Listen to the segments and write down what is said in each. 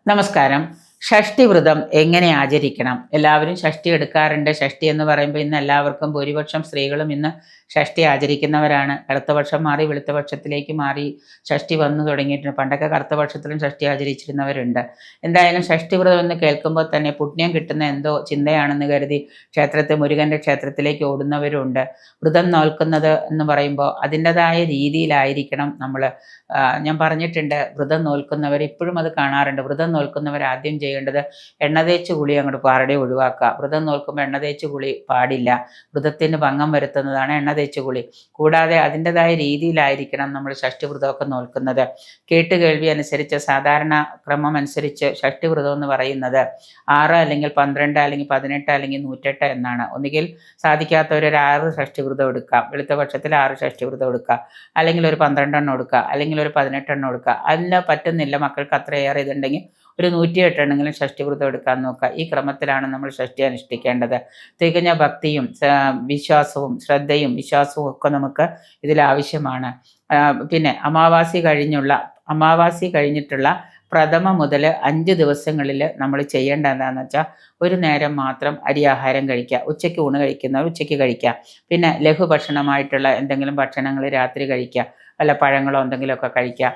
നമസ്കാരം. ഷഷ്ഠി വ്രതം എങ്ങനെ ആചരിക്കണം? എല്ലാവരും ഷഷ്ഠി എടുക്കാറുണ്ട്. ഷഷ്ഠി എന്ന് പറയുമ്പോൾ ഇന്ന് എല്ലാവർക്കും ഭൂരിപക്ഷം സ്ത്രീകളും ഇന്ന് ഷഷ്ഠി ആചരിക്കുന്നവരാണ്. കറുത്ത പക്ഷം മാറി വെളുത്ത പക്ഷത്തിലേക്ക് മാറി ഷഷ്ഠി വന്നു തുടങ്ങിയിട്ടുണ്ട്. പണ്ടൊക്കെ കറുത്ത പക്ഷത്തിലും ഷഷ്ഠി ആചരിച്ചിരുന്നവരുണ്ട്. എന്തായാലും ഷഷ്ഠി വ്രതം എന്ന് കേൾക്കുമ്പോൾ തന്നെ പുണ്യം കിട്ടുന്ന എന്തോ ചിന്തയാണെന്ന് കരുതി മുരുകൻ്റെ ക്ഷേത്രത്തിലേക്ക് ഓടുന്നവരുണ്ട്. വ്രതം നോൽക്കുന്നത് എന്ന് പറയുമ്പോൾ അതിൻ്റെതായ രീതിയിലായിരിക്കണം നമ്മൾ. ഞാൻ പറഞ്ഞിട്ടുണ്ട്, വ്രതം നോൽക്കുന്നവർ ഇപ്പോഴും അത് കാണാറുണ്ട്. വ്രതം നോൽക്കുന്നവർ ആദ്യം ചെയ്യേണ്ടത് എണ്ണ തേച്ച് കുളി അങ്ങോട്ട് പാടെ ഒഴിവാക്കുക. വ്രതം നോൽക്കുമ്പോൾ എണ്ണ തേച്ച് കുളി പാടില്ല. വ്രതത്തിന് ഭംഗം വരുത്തുന്നതാണ് എണ്ണ തേച്ച് കുളി. കൂടാതെ അതിൻ്റെതായ രീതിയിലായിരിക്കണം നമ്മൾ ഷഷ്ഠി വ്രതമൊക്കെ നോൽക്കുന്നത്. കേട്ടുകേൾവി അനുസരിച്ച്, സാധാരണ ക്രമം അനുസരിച്ച് ഷഷ്ഠി വ്രതം എന്ന് പറയുന്നത് 6 അല്ലെങ്കിൽ 12 അല്ലെങ്കിൽ 18 അല്ലെങ്കിൽ 108 എന്നാണ്. ഒന്നുകിൽ സാധിക്കാത്തവർ ഒരു 6 ഷഷ്ഠി വ്രതം എടുക്കാം. വെളുത്ത പക്ഷത്തിൽ 6 ഷഷ്ഠി വ്രതം എടുക്കുക, അല്ലെങ്കിൽ ഒരു 12 എണ്ണം എടുക്കുക, അല്ലെങ്കിൽ ഒരു 18 എണ്ണം എടുക്കുക. അതിൽ പറ്റുന്നില്ല, മക്കൾക്ക് അത്രയേറെ ഇതുണ്ടെങ്കിൽ ഒരു 108 എണ്ണെങ്കിലും ഷഷ്ഠി വ്രതം എടുക്കാൻ നോക്കുക. ഈ ക്രമത്തിലാണ് നമ്മൾ ഷഷ്ഠി അനുഷ്ഠിക്കേണ്ടത്. തികഞ്ഞ ഭക്തിയും വിശ്വാസവും ശ്രദ്ധയും വിശ്വാസവും ഒക്കെ നമുക്ക് ഇതിൽ ആവശ്യമാണ്. പിന്നെ അമാവാസി കഴിഞ്ഞിട്ടുള്ള പ്രഥമ മുതൽ 5 ദിവസങ്ങളിൽ നമ്മൾ ചെയ്യേണ്ട എന്താണെന്ന് വെച്ചാൽ, ഒരു നേരം മാത്രം അരിയാഹാരം കഴിക്കുക. ഉച്ചയ്ക്ക് ഊണ് കഴിക്കുന്നവർ ഉച്ചയ്ക്ക് കഴിക്കുക. പിന്നെ ലഘുഭക്ഷണമായിട്ടുള്ള എന്തെങ്കിലും ഭക്ഷണങ്ങൾ രാത്രി കഴിക്കുക. വല്ല പഴങ്ങളോ എന്തെങ്കിലുമൊക്കെ കഴിക്കുക.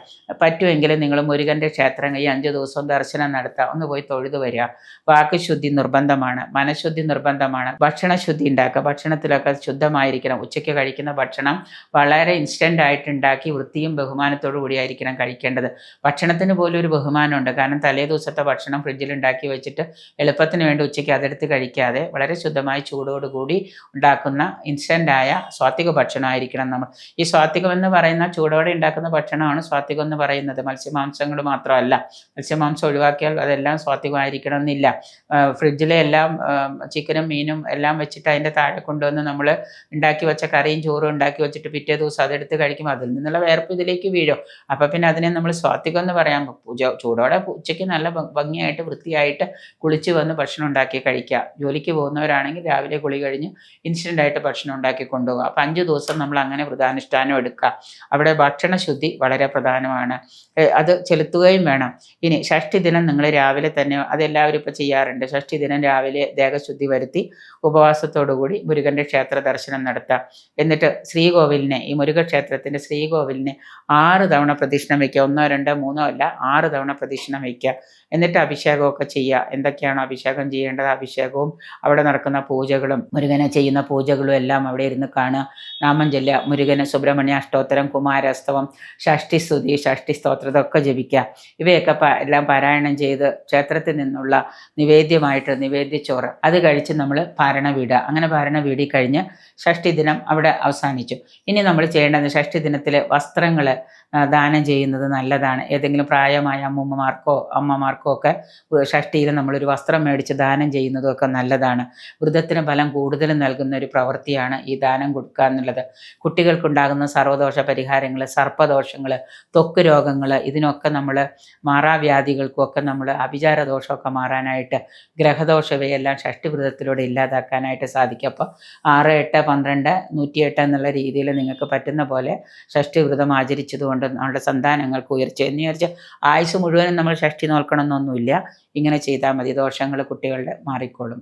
പറ്റുമെങ്കിൽ നിങ്ങൾ മുരുകൻ്റെ ക്ഷേത്രം ഈ 5 ദിവസവും ദർശനം നടത്തുക. ഒന്ന് പോയി തൊഴുതു വരിക. വാക്കുശുദ്ധി നിർബന്ധമാണ്, മനഃശുദ്ധി നിർബന്ധമാണ്. ഭക്ഷണശുദ്ധി ഉണ്ടാക്കുക. ഭക്ഷണത്തിലൊക്കെ ശുദ്ധമായിരിക്കണം. ഉച്ചയ്ക്ക് കഴിക്കുന്ന ഭക്ഷണം വളരെ ഇൻസ്റ്റൻ്റ് ആയിട്ട് ഉണ്ടാക്കി വൃത്തിയും ബഹുമാനത്തോടു കൂടിയായിരിക്കണം കഴിക്കേണ്ടത്. ഭക്ഷണത്തിന് പോലും ഒരു ബഹുമാനമുണ്ട്. കാരണം തലേ ദിവസത്തെ ഭക്ഷണം ഫ്രിഡ്ജിൽ ഉണ്ടാക്കി വെച്ചിട്ട് എളുപ്പത്തിന് വേണ്ടി ഉച്ചയ്ക്ക് അതെടുത്ത് കഴിക്കാതെ വളരെ ശുദ്ധമായി ചൂടോടുകൂടി ഉണ്ടാക്കുന്ന ഇൻസ്റ്റൻ്റായ സ്വാത്വിക ഭക്ഷണമായിരിക്കണം നമ്മൾ. ഈ സ്വാത്വികം എന്ന് പറയുന്ന ചൂടോടെ ഉണ്ടാക്കുന്ന ഭക്ഷണമാണ് സ്വാത്വികം എന്ന് പറയുന്നത്. മത്സ്യമാംസങ്ങൾ മാത്രമല്ല. മത്സ്യമാംസം ഒഴിവാക്കിയാൽ അതെല്ലാം സ്വാത്വികമായിരിക്കണം എന്നില്ല. ഫ്രിഡ്ജിലെ എല്ലാം ചിക്കനും മീനും എല്ലാം വെച്ചിട്ട് അതിൻ്റെ താഴെ കൊണ്ടുവന്ന് നമ്മൾ ഉണ്ടാക്കി വെച്ച കറിയും ചോറും ഉണ്ടാക്കി വെച്ചിട്ട് പിറ്റേ ദിവസം അതെടുത്ത് കഴിക്കുമ്പോൾ അതിൽ നിന്നുള്ള വേർപ്പ് ഇതിലേക്ക് വീഴും. അപ്പം പിന്നെ അതിനെ നമ്മൾ സ്വാത്വികം എന്ന് പറയാൻ, ചൂടോടെ ഉച്ചയ്ക്ക് നല്ല ഭംഗിയായിട്ട് വൃത്തിയായിട്ട് കുളിച്ച് വന്ന് ഭക്ഷണം ഉണ്ടാക്കി കഴിക്കുക. ജോലിക്ക് പോകുന്നവരാണെങ്കിൽ രാവിലെ കുളി കഴിഞ്ഞ് ഇൻസ്റ്റൻ്റായിട്ട് ഭക്ഷണം ഉണ്ടാക്കി കൊണ്ടുപോകുക. അപ്പം 5 ദിവസം നമ്മൾ അങ്ങനെ വ്രതാനുഷ്ഠാനം എടുക്കുക. അവിടെ ഭക്ഷണശുദ്ധി വളരെ പ്രധാനമാണ്. അത് ചെലുത്തുകയും വേണം. ഇനി ഷഷ്ഠി ദിനം നിങ്ങൾ രാവിലെ തന്നെ, അതെല്ലാവരും ഇപ്പോൾ ചെയ്യാറുണ്ട്, ഷഷ്ഠി ദിനം രാവിലെ ദേഹശുദ്ധി വരുത്തി ഉപവാസത്തോടുകൂടി മുരുകൻ്റെ ക്ഷേത്ര ദർശനം നടത്താം. എന്നിട്ട് ശ്രീകോവിലിനെ, ഈ മുരുകക്ഷേത്രത്തിൻ്റെ ശ്രീകോവിലിനെ 6 തവണ പ്രദക്ഷിണം വയ്ക്കുക. 1, 2, 3 അല്ല, 6 തവണ പ്രദക്ഷിണം വയ്ക്കുക. എന്നിട്ട് അഭിഷേകമൊക്കെ ചെയ്യുക. എന്തൊക്കെയാണോ അഭിഷേകം ചെയ്യേണ്ടത് അഭിഷേകവും അവിടെ നടക്കുന്ന പൂജകളും മുരുകനെ ചെയ്യുന്ന പൂജകളും എല്ലാം അവിടെ ഇരുന്ന് കാണുക. നാമം ചൊല്ലുക. മുരുകന് സുബ്രഹ്മണ്യ അഷ്ടോത്തരം, കുമാരസ്തവം, ഷഷ്ഠിസ്തുതി, ഷഷ്ഠി സ്തോത്രം ഇതൊക്കെ ജപിക്കുക. ഇവയൊക്കെ എല്ലാം പാരായണം ചെയ്ത് ക്ഷേത്രത്തിൽ നിന്നുള്ള നിവേദ്യച്ചോറ് അത് കഴിച്ച് നമ്മൾ പാരണ വീടുക. അങ്ങനെ പാരണ വീടി കഴിഞ്ഞ് ഷഷ്ഠി ദിനം അവിടെ അവസാനിച്ചു. ഇനി നമ്മൾ ചെയ്യേണ്ടത് ഷഷ്ഠി ദിനത്തിൽ വസ്ത്രങ്ങൾ ദാനം ചെയ്യുന്നത് നല്ലതാണ്. ഏതെങ്കിലും പ്രായമായ അമ്മമാർക്കോ ഒക്കെ ഷഷ്ഠിയിൽ നമ്മളൊരു വസ്ത്രം മേടിച്ച് ദാനം ചെയ്യുന്നതും ഒക്കെ നല്ലതാണ്. വ്രതത്തിന് ഫലം കൂടുതൽ നൽകുന്ന ഒരു പ്രവൃത്തിയാണ് ഈ ദാനം കൊടുക്കുക എന്നുള്ളത്. കുട്ടികൾക്കുണ്ടാകുന്ന സർവ്വദോഷ പരിഹാരങ്ങൾ, സർപ്പദോഷങ്ങൾ, ത്വക്ക് രോഗങ്ങൾ, ഇതിനൊക്കെ നമ്മൾ മാറാവ്യാധികൾക്കുമൊക്കെ നമ്മൾ അഭിചാരദോഷമൊക്കെ മാറാനായിട്ട്, ഗ്രഹദോഷം ഇവയെല്ലാം ഷഷ്ഠി വ്രതത്തിലൂടെ ഇല്ലാതാക്കാനായിട്ട് സാധിക്കും. അപ്പോൾ 6, 8, 12, 108 എന്നുള്ള രീതിയിൽ നിങ്ങൾക്ക് പറ്റുന്ന പോലെ ഷഷ്ഠി വ്രതം ആചരിച്ചതുകൊണ്ട് നമ്മുടെ സന്താനങ്ങൾക്ക് ഉയർച്ച എന്ന് വിചാരിച്ച് ആയുസ് മുഴുവനും നമ്മൾ ഷഷ്ഠി നോൽക്കണം എന്നൊന്നുമില്ല. ഇങ്ങനെ ചെയ്താൽ മതി. ദോഷങ്ങൾ കുട്ടികളുടെ മാറിക്കോളും.